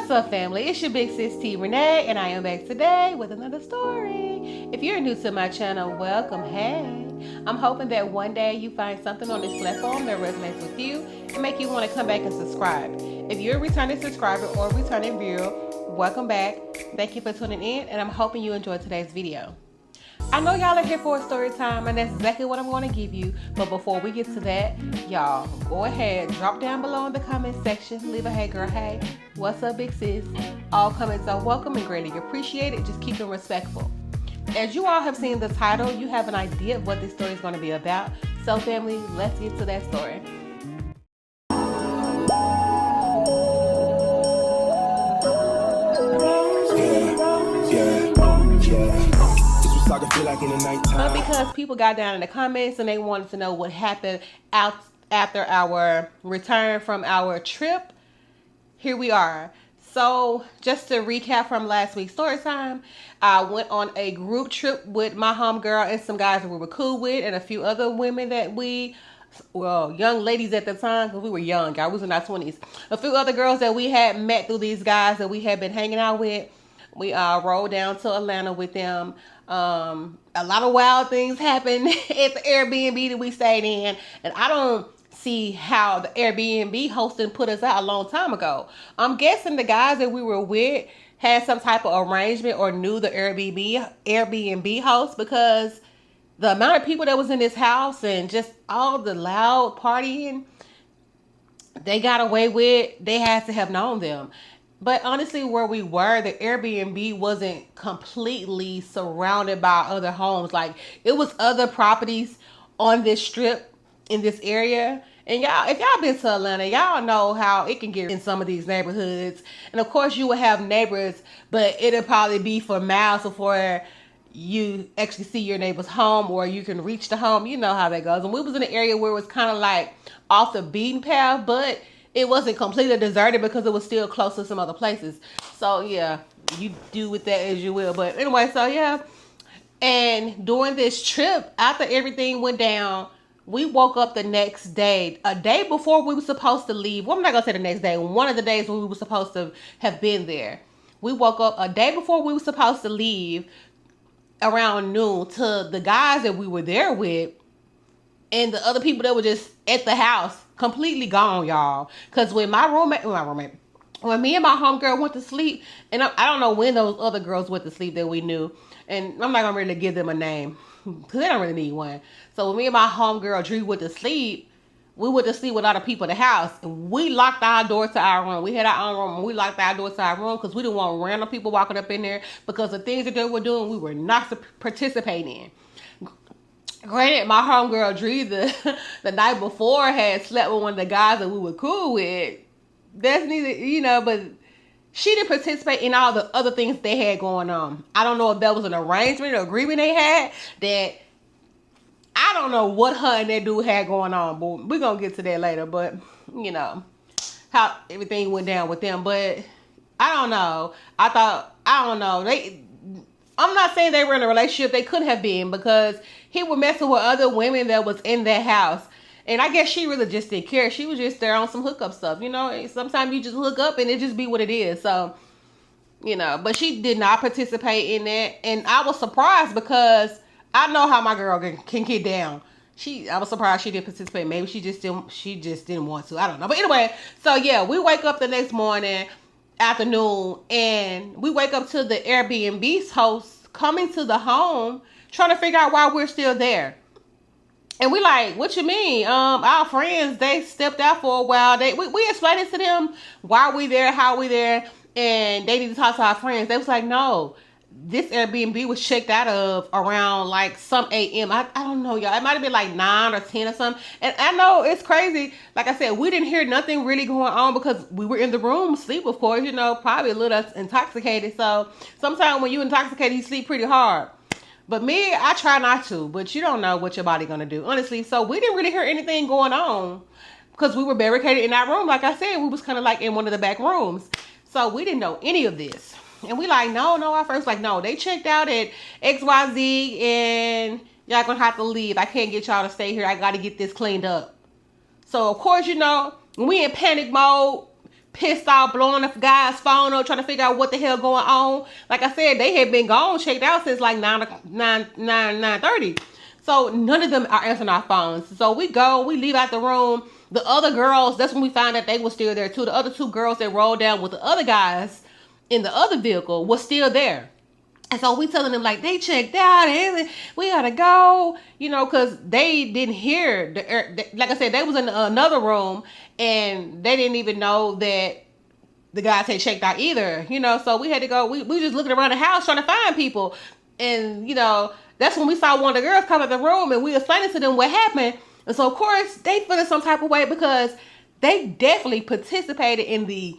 What's up, family? It's your big sis T Renee, and I am back today with another story. If you're new to my channel, welcome. Hey, I'm hoping that one day you find something on this platform that resonates with you and make you want to come back and subscribe. If you're a returning subscriber or returning viewer, welcome back. Thank you for tuning in, and I'm hoping you enjoyed today's video. I know y'all are here for a story time, and that's exactly what I'm going to give you. But before we get to that, y'all, go ahead, drop down below in the comment section, leave a hey girl, hey, what's up big sis? All comments are welcome and greatly appreciated. Just keep them respectful. As you all have seen the title, you have an idea of what this story is going to be about. So family, let's get to that story. But because people got down in the comments and they wanted to know what happened out after our return from our trip, here we are. So just to recap from last week's story time, I went on a group trip with my homegirl and some guys that we were cool with and a few other women that young ladies at the time, because we were young, guys, we was in our 20s. A few other girls that we had met through these guys that we had been hanging out with. We rode down to Atlanta with them. A lot of wild things happened at the Airbnb that we stayed in, and I don't see how the Airbnb hosting put us out a long time ago. I'm guessing the guys that we were with had some type of arrangement or knew the Airbnb host, because the amount of people that was in this house and just all the loud partying they got away with, they had to have known them. But honestly, where we were, the Airbnb wasn't completely surrounded by other homes. Like, it was other properties on this strip in this area. And y'all, if y'all been to Atlanta, y'all know how it can get in some of these neighborhoods. And of course, you will have neighbors, but it'll probably be for miles before you actually see your neighbor's home or you can reach the home. You know how that goes. And we was in an area where it was kind of like off the beaten path, but it wasn't completely deserted because it was still close to some other places. So yeah, you do with that as you will. But anyway, so yeah. And during this trip, after everything went down, we woke up the next day, a day before we were supposed to leave. Well, I'm not going to say the next day. One of the days when we were supposed to have been there. We woke up a day before we were supposed to leave around noon to the guys that we were there with and the other people that were just at the house. Completely gone, y'all. Because when me and my homegirl went to sleep, and I don't know when those other girls went to sleep that we knew, and I'm not gonna really give them a name because they don't really need one. So when me and my homegirl Dree went to sleep, we went to sleep with other people in the house, and we locked our door to our room. We had our own room, and we locked our door to our room because we didn't want random people walking up in there, because the things that they were doing, we were not participating in. Granted, my homegirl Dree the night before had slept with one of the guys that we were cool with. That's neither, but she didn't participate in all the other things they had going on. I don't know if that was an arrangement or agreement they had that I don't know what her and that dude had going on, but we're going to get to that later. But, how everything went down with them. But I don't know. I don't know. I'm not saying they were in a relationship. They could have been, because he was messing with other women that was in that house. And I guess she really just didn't care. She was just there on some hookup stuff. Sometimes you just hook up and it just be what it is. So, but she did not participate in that. And I was surprised because I know how my girl can get down. I was surprised she didn't participate. Maybe she just didn't want to. I don't know. But anyway, so yeah, we wake up the next morning, afternoon, and we wake up to the Airbnb's host coming to the home trying to figure out why we're still there. And we like, what you mean? Our friends, they stepped out for a while. We explained it to them why we there, how we there, and they need to talk to our friends. They was like, no, this Airbnb was checked out of around like some a.m. I don't know, y'all. It might have been like 9 or 10 or something. And I know it's crazy. Like I said, we didn't hear nothing really going on because we were in the room asleep, of course, probably a little intoxicated. So sometimes when you're intoxicated, you sleep pretty hard. But me, I try not to. But you don't know what your body gonna do, honestly. So we didn't really hear anything going on because we were barricaded in our room. Like I said, we was kind of like in one of the back rooms. So we didn't know any of this. And we like, no, our first like, no, they checked out at XYZ and y'all gonna have to leave. I can't get y'all to stay here. I gotta get this cleaned up. So of course, we in panic mode. pissed off, blowing the guy's phone up, trying to figure out what the hell going on. Like I said, they had been gone, checked out since like 9:30. So none of them are answering our phones. So we leave out the room. The other girls, that's when we found out they were still there too. The other two girls that rolled down with the other guys in the other vehicle was still there. And so we telling them like they checked out and we gotta go, because they didn't hear like I said, they was in another room and they didn't even know that the guys had checked out either, So we had to go. We just looking around the house trying to find people, and that's when we saw one of the girls come in the room and we explained to them what happened. And so of course they feeling some type of way because they definitely participated in the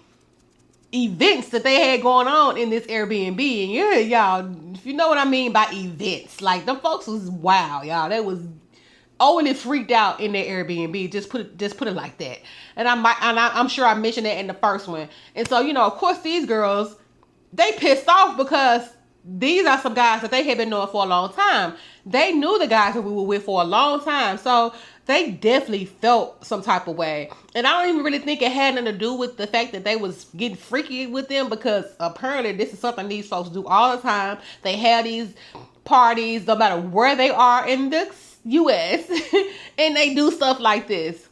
events that they had going on in this Airbnb. And yeah, y'all, if you know what I mean by events, like them folks was wow, y'all. They was overly freaked out in their Airbnb. Just put it like that. And I'm sure I mentioned that in the first one. And so of course these girls, they pissed off because these are some guys that they had been knowing for a long time. They knew the guys that we were with for a long time. So they definitely felt some type of way. And I don't even really think it had nothing to do with the fact that they was getting freaky with them, because apparently this is something these folks do all the time. They have these parties no matter where they are in the U.S. and they do stuff like this.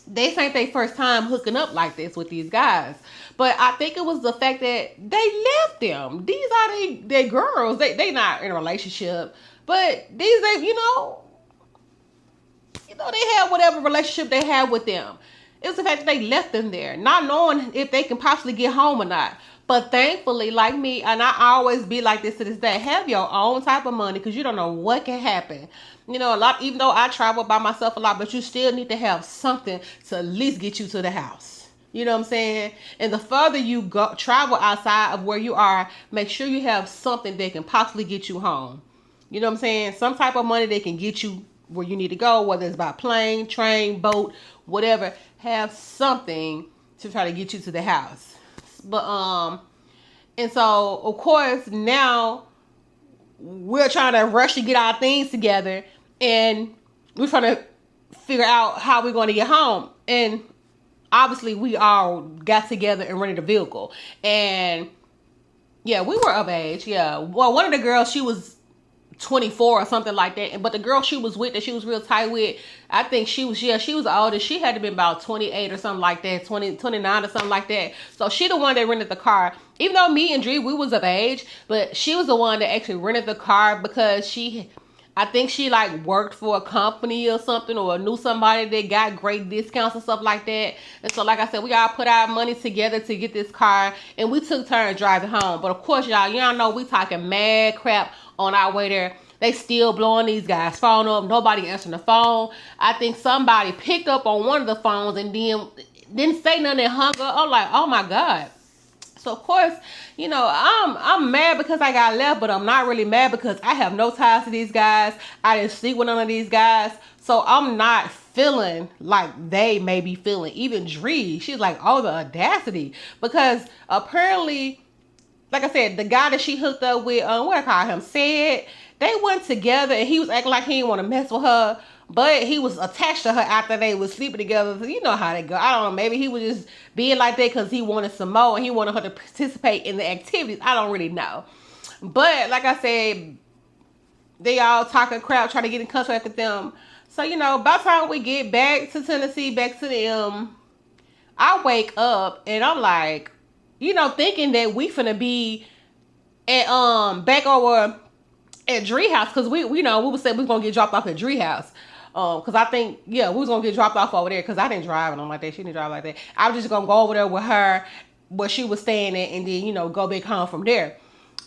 This ain't their first time hooking up like this with these guys. But I think it was the fact that they left them. These are they girls. They not in a relationship. But these, they have whatever relationship they have with them. It was the fact that they left them there, not knowing if they can possibly get home or not. But thankfully, like me, and I always be like this to this day, have your own type of money, because you don't know what can happen. A lot, even though I travel by myself a lot, but you still need to have something to at least get you to the house. You know what I'm saying? And the further you go, travel outside of where you are, make sure you have something that can possibly get you home. You know what I'm saying? Some type of money that can get you where you need to go, whether it's by plane, train, boat, whatever. Have something to try to get you to the house. But and so of course now we're trying to rush to get our things together, and we're trying to figure out how we're going to get home. And obviously we all got together and rented a vehicle. And yeah, we were of age. Yeah. Well, one of the girls, she was 24 or something like that. But the girl she was with, that she was real tight with, I think she was older. She had to be about 28 or something like that, 29 or something like that. So she the one that rented the car. Even though me and Dree, we was of age, but she was the one that actually rented the car because I think she like worked for a company or something, or knew somebody that got great discounts and stuff like that. And so like I said, we all put our money together to get this car, and we took turns driving home. But of course, y'all know we talking mad crap on our way there. They still blowing these guys' phone up. Nobody answering the phone. I think somebody picked up on one of the phones and then didn't say nothing and hung up. I'm like, oh my God. So of course, I'm mad because I got left, but I'm not really mad because I have no ties to these guys. I didn't sleep with none of these guys. So I'm not feeling like they may be feeling. Even Dree, she's like, oh, the audacity. Because apparently, like I said, the guy that she hooked up with, what I call him, said they went together and he was acting like he didn't want to mess with her. But he was attached to her after they was sleeping together. So you know how they go. I don't know. Maybe he was just being like that because he wanted some more and he wanted her to participate in the activities. I don't really know. But like I said, they all talking crap, trying to get in contact with them. So, by the time we get back to Tennessee, back to them, I wake up and I'm like, thinking that we finna be at back over at Dree house, because we would say we was gonna get dropped off at Dree house. Because I think, we was going to get dropped off over there because I didn't drive them like that. She didn't drive like that. I was just going to go over there with her where she was staying at and then, go back home from there.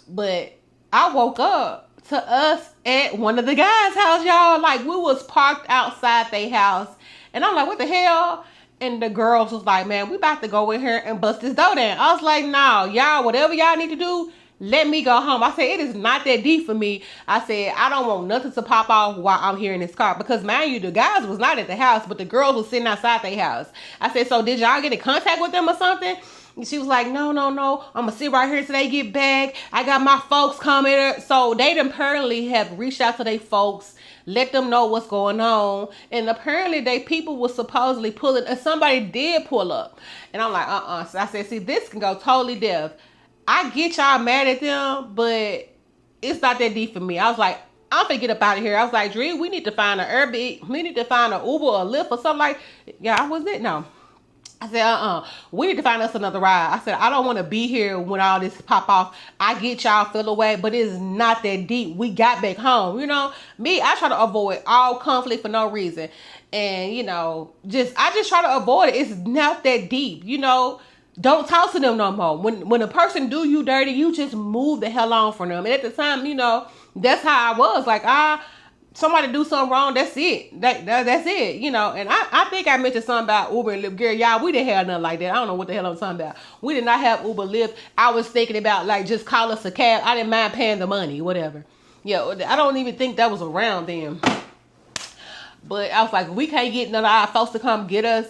But I woke up to us at one of the guys' house, y'all. Like, we was parked outside their house. And I'm like, what the hell? And the girls was like, man, we about to go in here and bust this door down. I was like, no, y'all, whatever y'all need to do, let me go home. I said, it is not that deep for me. I said, I don't want nothing to pop off while I'm here in this car. Because, mind you, the guys was not at the house, but the girls was sitting outside their house. I said, so did y'all get in contact with them or something? She was like, no, no, no. I'm going to sit right here till they get back. I got my folks coming. So they apparently have reached out to their folks, let them know what's going on. And apparently they people were supposedly pulling, and somebody did pull up. And I'm like, So I said, see, this can go totally deaf. I get y'all mad at them, but it's not that deep for me. I was like, I'm finna get up out of here. I was like, Drew, we need to find an Airbnb. We need to find an Uber or a Lyft or something like. Yeah, I was it. No. I said, we need to find us another ride. I said, I don't want to be here when all this pop off. I get y'all feel away, but it's not that deep. We got back home. You know, me, I try to avoid all conflict for no reason. And, you know, I just try to avoid it. It's not that deep, you know. Don't talk to them no more. When a person do you dirty, you just move the hell on from them. And at the time, you know, that's how I was. Like, somebody do something wrong, that's it. That's it, you know. And I think I mentioned something about Uber and Lyft. Girl, y'all, we didn't have nothing like that. I don't know what the hell I'm talking about. We did not have Uber, Lyft. I was thinking about, like, just call us a cab. I didn't mind paying the money, whatever. Yeah, I don't even think that was around then. But I was like, we can't get none of our folks to come get us.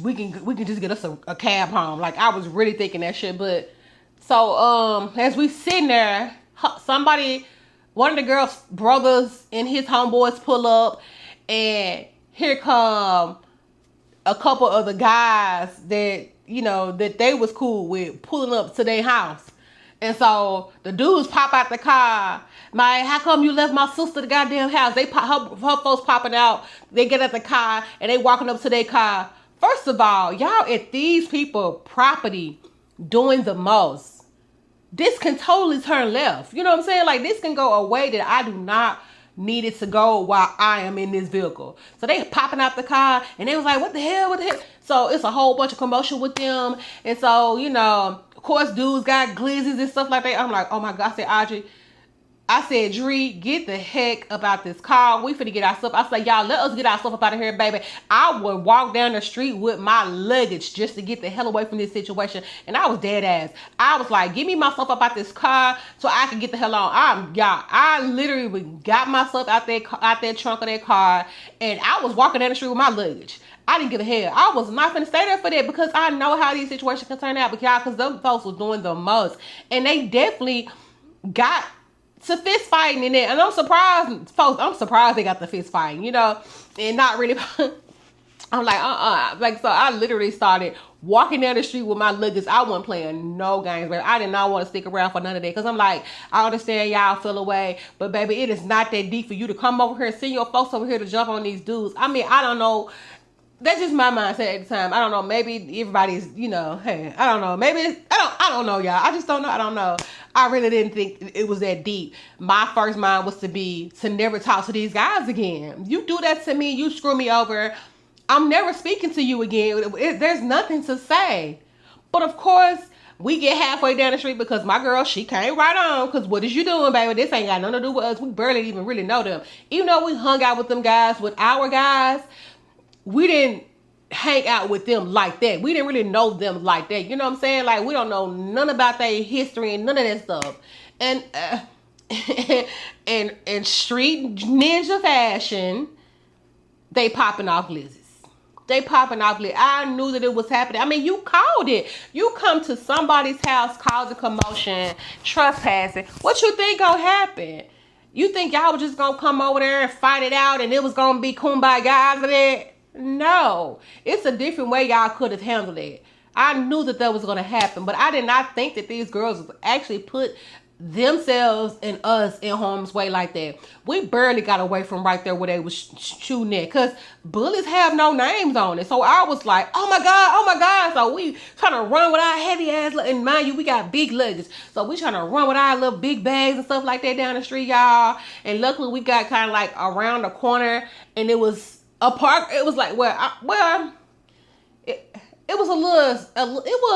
We can just get us a cab home. Like, I was really thinking that shit. But so as we sitting there, one of the girls' brothers and his homeboys pull up, and here come a couple of the guys that, you know, that they was cool with pulling up to their house. And so the dudes pop out the car. How come you left my sister the goddamn house? They her folks popping out. They get at the car and they walking up to their car. First of all, y'all at these people property doing the most. This can totally turn left. You know what I'm saying? Like, this can go a way that I do not need it to go while I am in this vehicle. So they popping out the car and they was like, what the hell? So it's a whole bunch of commotion with them. And so, you know, of course, dudes got glizzies and stuff like that. I'm like, oh my God. I said, Dree, get the heck up out this car. We finna get our stuff. I said, y'all, let us get our stuff up out of here, baby. I would walk down the street with my luggage just to get the hell away from this situation. And I was dead ass. I was like, give me my stuff up out this car so I can get the hell on. I literally got myself out that trunk of that car, and I was walking down the street with my luggage. I didn't give a hell. I was not finna stay there for that, because I know how these situations can turn out. Because them folks was doing the most. And they definitely got to fist fighting in it. And I'm surprised, folks, they got the fist fighting, you know, and not really. I'm like, like, so I literally started walking down the street with my luggage. I wasn't playing no games, baby. I did not want to stick around for none of that, because I'm like, I understand y'all feel away, but baby, it is not that deep for you to come over here and send your folks over here to jump on these dudes. I mean, I don't know. That's just my mindset at the time. I don't know. Maybe everybody's, you know, hey, I don't know. Maybe I don't know, y'all. I just don't know. I don't know. I really didn't think it was that deep. My first mind was to never talk to these guys again. You do that to me, you screw me over, I'm never speaking to you again. There's nothing to say. But of course, we get halfway down the street because my girl, she came right on. Because what is you doing, baby? This ain't got nothing to do with us. We barely even really know them. Even though we hung out with them guys, with our guys, we didn't hang out with them like that. We didn't really know them like that. You know what I'm saying? Like, we don't know none about their history and none of that stuff. And and street ninja fashion, they popping off glizzies. They popping off glizzies. I knew that it was happening. I mean, you called it. You come to somebody's house, causing commotion, trespassing. What you think gonna happen? You think y'all was just gonna come over there and fight it out and it was gonna be kumbaya after that? No, it's a different way y'all could have handled it. I knew that was going to happen, but I did not think that these girls would actually put themselves and us in harm's way like that. We barely got away from right there where they was shooting at, because bullets have no names on it. So I was like, oh my God. So we trying to run with our heavy ass, and mind you, we got big luggage. So we trying to run with our little big bags and stuff like that down the street, y'all. And luckily we got kind of like around the corner, and it was a park. It was like, it was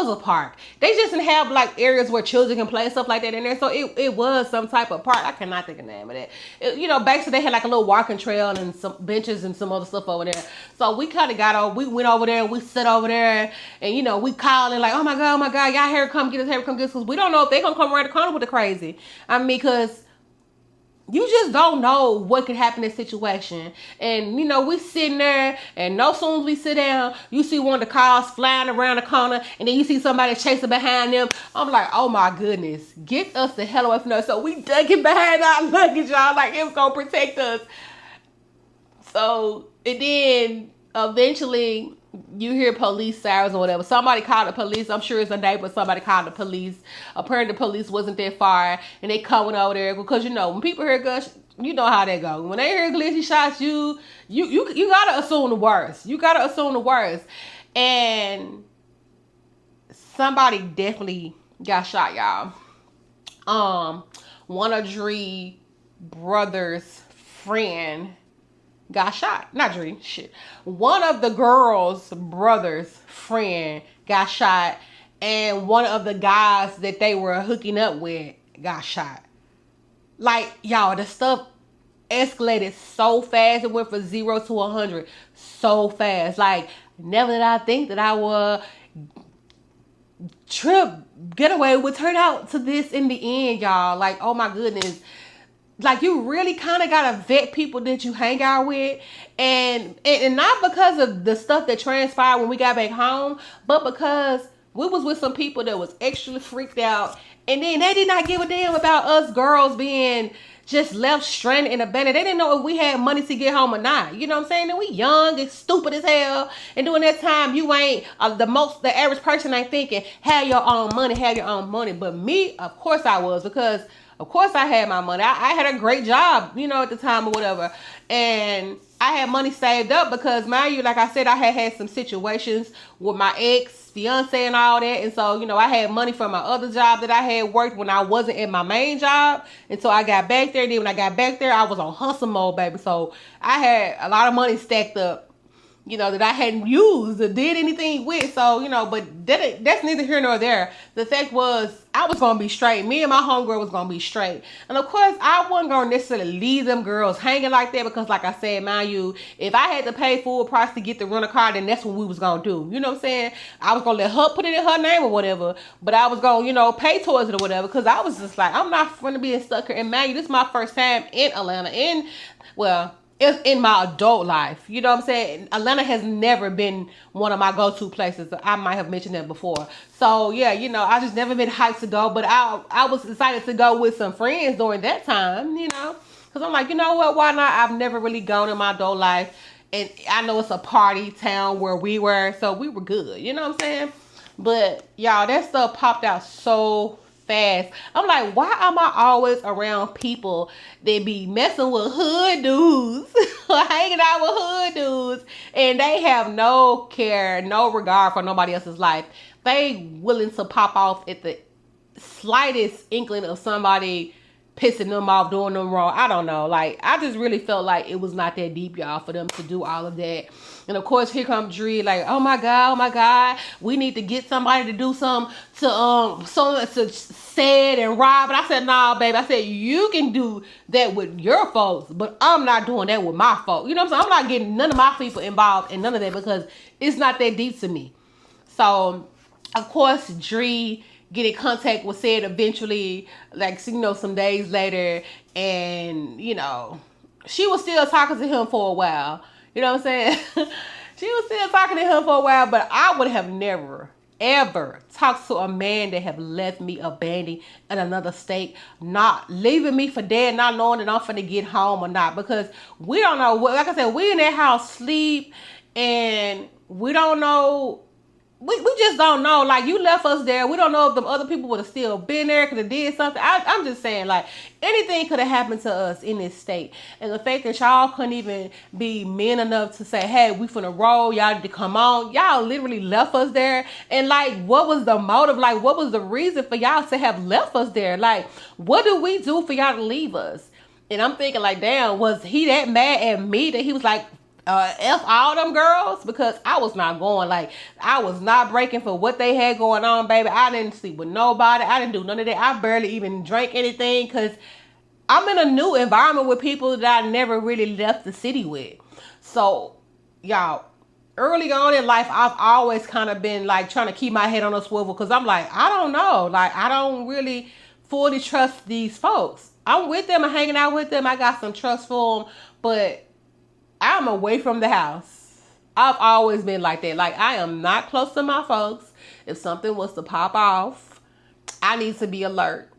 a park. They just didn't have like areas where children can play and stuff like that in there. So it was some type of park. I cannot think of the name of that. You know, basically they had like a little walking trail and some benches and some other stuff over there. So we kind of got over. We went over there and we sat over there, and you know, we calling like, oh my God, y'all here, come get us, because we don't know if they gonna come around the corner with the crazy. I mean, because you just don't know what could happen in this situation. And we sitting there, and no soon as we sit down, you see one of the cars flying around the corner, and then you see somebody chasing behind them. I'm like, oh my goodness, get us the hell away from us. So we ducking behind our luggage, y'all, like it was gonna protect us. So and then eventually you hear police sirens or whatever. Somebody called the police. I'm sure it's a neighbor. Somebody called the police. Apparently the police wasn't that far, and they coming over there because when people hear guns, you know how they go. When they hear glitchy shots, you gotta assume the worst. You gotta assume the worst. And somebody definitely got shot, y'all. One of Dree brother's friend got shot. Not Dree, shit. One of the girl's brother's friend got shot, and one of the guys that they were hooking up with got shot. Like, y'all, the stuff escalated so fast. It went from 0 to 100 so fast. Like, never did I think that I would trip getaway would turn out to this in the end, y'all. Like, oh my goodness. Like, you really kind of gotta vet people that you hang out with, and not because of the stuff that transpired when we got back home, but because we was with some people that was extra freaked out, and then they did not give a damn about us girls being just left stranded and abandoned. They didn't know if we had money to get home or not. You know what I'm saying? And we young and stupid as hell. And during that time, you ain't the average person ain't thinking, have your own money. But me, of course I was, because of course I had my money. I had a great job, at the time or whatever. And I had money saved up because, mind you, like I said, I had some situations with my ex-fiance and all that. And so, I had money from my other job that I had worked when I wasn't in my main job. And so I got back there. And then when I got back there, I was on hustle mode, baby. So I had a lot of money stacked up, that I hadn't used or did anything with. So, but that's neither here nor there. The fact was, I was going to be straight. Me and my homegirl was going to be straight. And of course, I wasn't going to necessarily leave them girls hanging like that because, like I said, mind you, if I had to pay full price to get the rental car, then that's what we was going to do. You know what I'm saying? I was going to let her put it in her name or whatever, but I was going to, pay towards it or whatever, because I was just like, I'm not going to be stuck here. And mind you, this is my first time in Atlanta. In my adult life. You know what I'm saying? Atlanta has never been one of my go-to places. I might have mentioned that before. So, yeah, I just never been hyped to go. But I was excited to go with some friends during that time, Because I'm like, you know what? Why not? I've never really gone in my adult life. And I know it's a party town where we were. So, we were good. You know what I'm saying? But, y'all, that stuff popped out so fast. I'm like, why am I always around people that be messing with hood dudes or hanging out with hood dudes, and they have no care, no regard for nobody else's life? They willing to pop off at the slightest inkling of somebody pissing them off, doing them wrong. I don't know. Like, I just really felt like it was not that deep, y'all, for them to do all of that. And of course, here comes Dree, like, oh my God, we need to get somebody to do something to said and rob. And I said, nah, baby. I said, you can do that with your folks, but I'm not doing that with my folks. You know what I'm saying? I'm not getting none of my people involved in none of that because it's not that deep to me. So, of course, Dree get in contact with said eventually, like, some days later, and, she was still talking to him for a while. You know what I'm saying? She was still talking to him for a while, but I would have never, ever talked to a man that have left me abandoned in another state, not leaving me for dead, not knowing that I'm finna get home or not, because we don't know. Like I said, we in that house sleep, and we don't know. We just don't know. Like, you left us there. We don't know if the other people would have still been there, could have did something. I'm just saying, like, anything could have happened to us in this state. And the fact that y'all couldn't even be men enough to say, hey, we finna roll, y'all need to come on. Y'all literally left us there. And, like, what was the motive? Like, what was the reason for y'all to have left us there? Like, what do we do for y'all to leave us? And I'm thinking, like, damn, was he that mad at me that he was like, F all them girls? Because I was not going. Like, I was not breaking for what they had going on, baby. I didn't sleep with nobody. I didn't do none of that. I barely even drank anything because I'm in a new environment with people that I never really left the city with. So, y'all, early on in life, I've always kind of been like trying to keep my head on a swivel because I'm like, I don't know. Like, I don't really fully trust these folks. I'm with them, I'm hanging out with them, I got some trust for them, but I'm away from the house. I've always been like that. Like, I am not close to my folks. If something was to pop off, I need to be alert.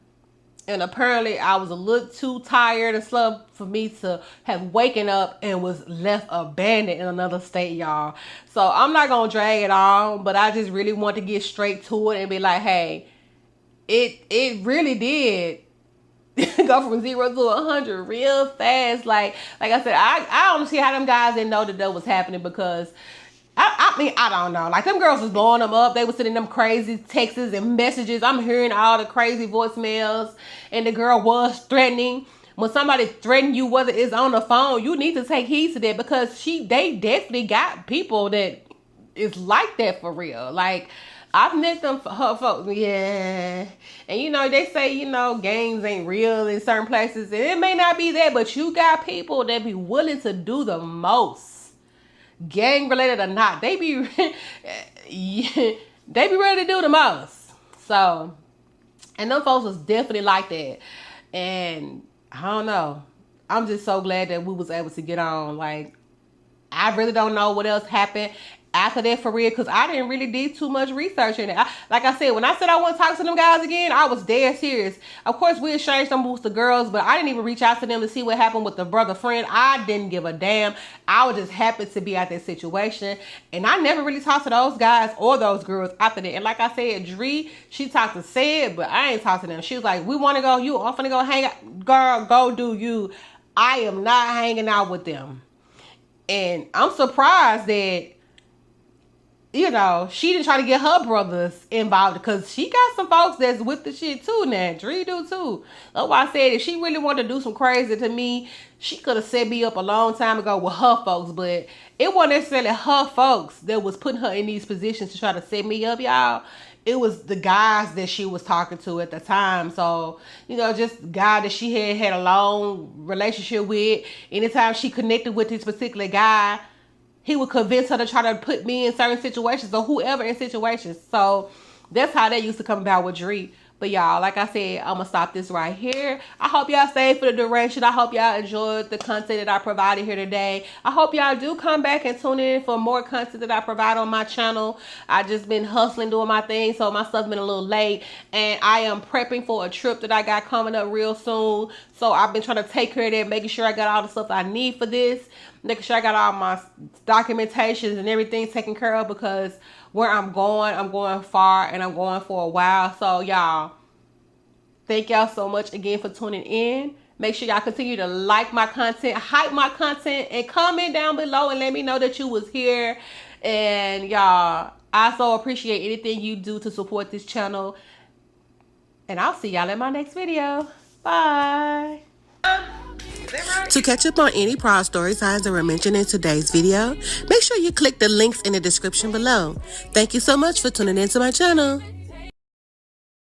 And apparently I was a little too tired and slow for me to have waken up and was left abandoned in another state, y'all. So I'm not gonna drag it on, but I just really want to get straight to it and be like, hey, it really did go from 0 to 100 real fast. Like I said, I don't see how them guys didn't know that was happening, because I mean, I don't know. Like, them girls was blowing them up. They was sending them crazy texts and messages. I'm hearing all the crazy voicemails. And the girl was threatening. When somebody threaten you, whether it's on the phone, you need to take heed to that, because they definitely got people that is like that for real. Like, I've met them her folks, yeah. And they say, gangs ain't real in certain places. And it may not be that, but you got people that be willing to do the most. Gang related or not, they be they be ready to do the most. So, and them folks was definitely like that. And I don't know, I'm just so glad that we was able to get on. Like, I really don't know what else happened after that for real, because I didn't really do too much research in it. Like I said, when I said I want to talk to them guys again, I was dead serious. Of course, we exchanged some moves to girls, but I didn't even reach out to them to see what happened with the brother friend. I didn't give a damn. I was just happy to be at that situation. And I never really talked to those guys or those girls after that. And like I said, Dree, she talked to Sid, but I ain't talked to them. She was like, we want to go, you off to go hang out. Girl, go do you. I am not hanging out with them. And I'm surprised that, she didn't try to get her brothers involved, because she got some folks that's with the shit too now. Dree do too. That's why I said, if she really wanted to do some crazy to me, she could have set me up a long time ago with her folks. But it wasn't necessarily her folks that was putting her in these positions to try to set me up, y'all. It was the guys that she was talking to at the time. So, just guy that she had a long relationship with. Anytime she connected with this particular guy, he would convince her to try to put me in certain situations, or whoever in situations. So that's how that used to come about with Dree. But y'all, like I said, I'm going to stop this right here. I hope y'all stayed for the duration. I hope y'all enjoyed the content that I provided here today. I hope y'all do come back and tune in for more content that I provide on my channel. I just been hustling, doing my thing, so my stuff been a little late. And I am prepping for a trip that I got coming up real soon. So I've been trying to take care of that, making sure I got all the stuff I need for this. Making sure I got all my documentations and everything taken care of, because where I'm going far, and I'm going for a while. So y'all, thank y'all so much again for tuning in. Make sure y'all continue to like my content, hype my content, and comment down below and let me know that you was here. And y'all, I so appreciate anything you do to support this channel. And I'll see y'all in my next video. Bye. To catch up on any Proud Story Times that were mentioned in today's video, make sure you click the links in the description below. Thank you so much for tuning into my channel.